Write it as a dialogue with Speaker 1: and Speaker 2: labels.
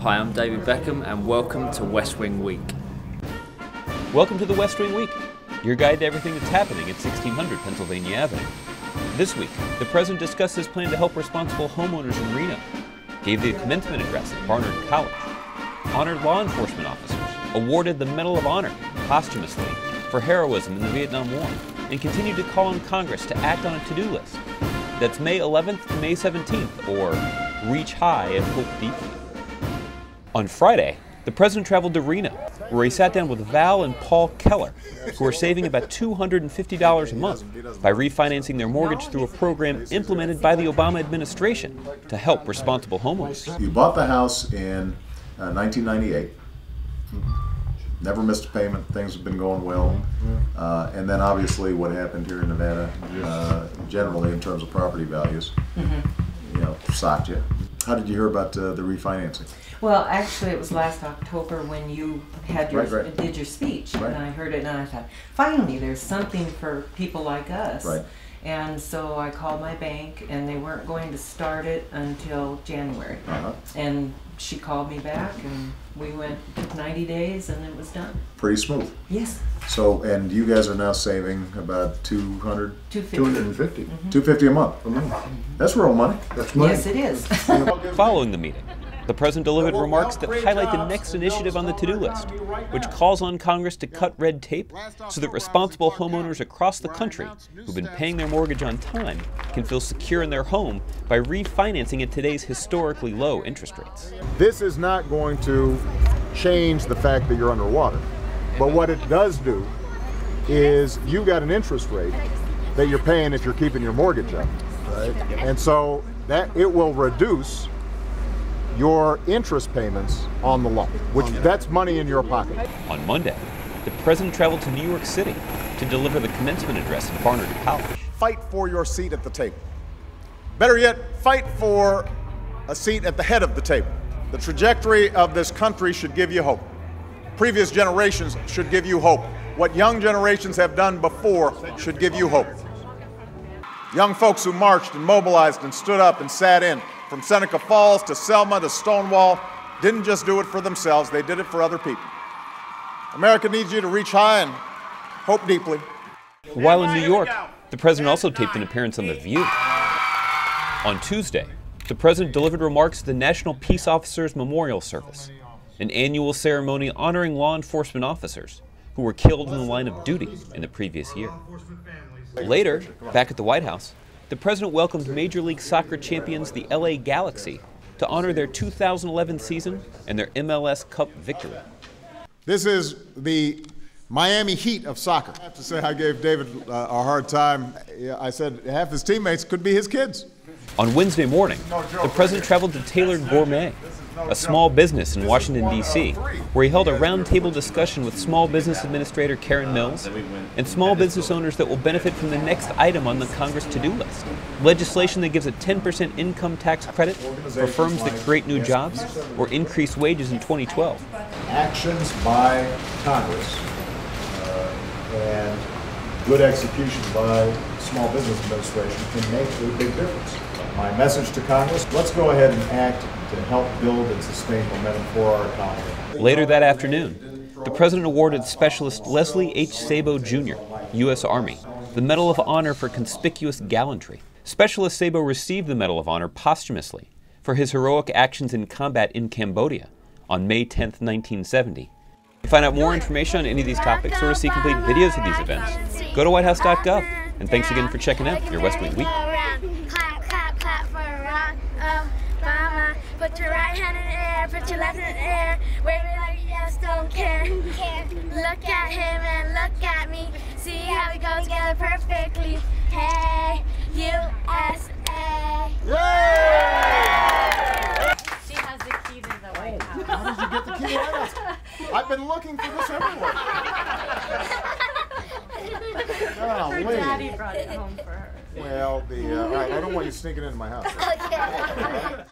Speaker 1: Hi, I'm David Beckham and welcome to West Wing Week.
Speaker 2: Welcome to the West Wing Week, your guide to everything that's happening at 1600 Pennsylvania Avenue. This week, the President discussed his plan to help responsible homeowners in Reno, gave the commencement address at Barnard College, honored law enforcement officers, awarded the Medal of Honor posthumously for heroism in the Vietnam War, and continued to call on Congress to act on a to-do list. That's May 11th to May 17th, or Reach High and Hope Deeply. On Friday, the President traveled to Reno, where he sat down with Val and Paul Keller, who are saving about $250 a month by refinancing their mortgage through a program implemented by the Obama administration to help responsible homeowners.
Speaker 3: You bought the house in 1998. Never missed a payment. Things have been going well. And then obviously what happened here in Nevada, generally in terms of property values, socked you. How did you hear about the refinancing?
Speaker 4: Well, actually, it was last October when you had did your speech, and I heard it, and I thought, finally, there's something for people like us.
Speaker 3: Right.
Speaker 4: And so I called my bank, and they weren't going to start it until January. And she called me back, and we went 90 days, and it was done.
Speaker 3: Pretty smooth.
Speaker 4: Yes.
Speaker 3: So, and you guys are now saving about $250
Speaker 5: $250
Speaker 3: a month. That's real money.
Speaker 5: That's money.
Speaker 4: Yes, it is.
Speaker 2: Following the meeting, the President delivered remarks that highlight the next initiative on the to-do list, which calls on Congress to cut red tape so that responsible homeowners across the country who've been paying their mortgage on time can feel secure in their home by refinancing at today's historically low interest rates.
Speaker 5: This is not going to change the fact that you're underwater, but what it does do is you've got an interest rate that you're paying if you're keeping your mortgage up, right? And so that it will reduce your interest payments on the loan, which that's money in your pocket.
Speaker 2: On Monday, the President traveled to New York City to deliver the commencement address at Barnard College.
Speaker 6: Fight for your seat at the table. Better yet, fight for a seat at the head of the table. The trajectory of this country should give you hope. Previous generations should give you hope. What young generations have done before should give you hope. Young folks who marched and mobilized and stood up and sat in, from Seneca Falls to Selma to Stonewall, didn't just do it for themselves, they did it for other people. America needs you to reach high and hope deeply.
Speaker 2: While in New York, the President also taped an appearance on The View. On Tuesday, the President delivered remarks at the National Peace Officers Memorial Service, an annual ceremony honoring law enforcement officers who were killed in the line of duty in the previous year. Later, back at the White House, the President welcomed Major League Soccer champions the LA Galaxy to honor their 2011 season and their MLS Cup victory.
Speaker 6: This is the Miami Heat of soccer. I have to say I gave David a hard time. I said half his teammates could be his kids.
Speaker 2: On Wednesday morning, the President traveled to Tailored Gourmet, a small business in Washington, D.C., where he held a roundtable discussion with Small Business Administrator Karen Mills and small business owners that will benefit from the next item on the Congress to-do list, legislation that gives a 10% income tax credit for firms that create new jobs or increase wages in 2012.
Speaker 3: Actions by Congress and good execution by Small Business Administration can make a big difference. My message to Congress, let's go ahead and act to help build and sustain momentum for our economy.
Speaker 2: Later that afternoon, the President awarded Specialist Leslie H. Sabo, Jr., U.S. Army, the Medal of Honor for conspicuous gallantry. Specialist Sabo received the Medal of Honor posthumously for his heroic actions in combat in Cambodia on May 10, 1970. To find out more information on any of these topics or to see complete videos of these events, go to whitehouse.gov. And thanks again for checking out your West Wing Week.
Speaker 7: Put your right hand in the air, put your left in the air, wave it like you just don't care. Look at him and look at me, see how we go together perfectly. Hey, USA.
Speaker 8: She has the key to the White House.
Speaker 6: How did you get the key to the White House? I've been looking for this everywhere.
Speaker 8: Her daddy brought it home for her.
Speaker 6: Well, all right, I don't want you sneaking into my house.
Speaker 7: Okay.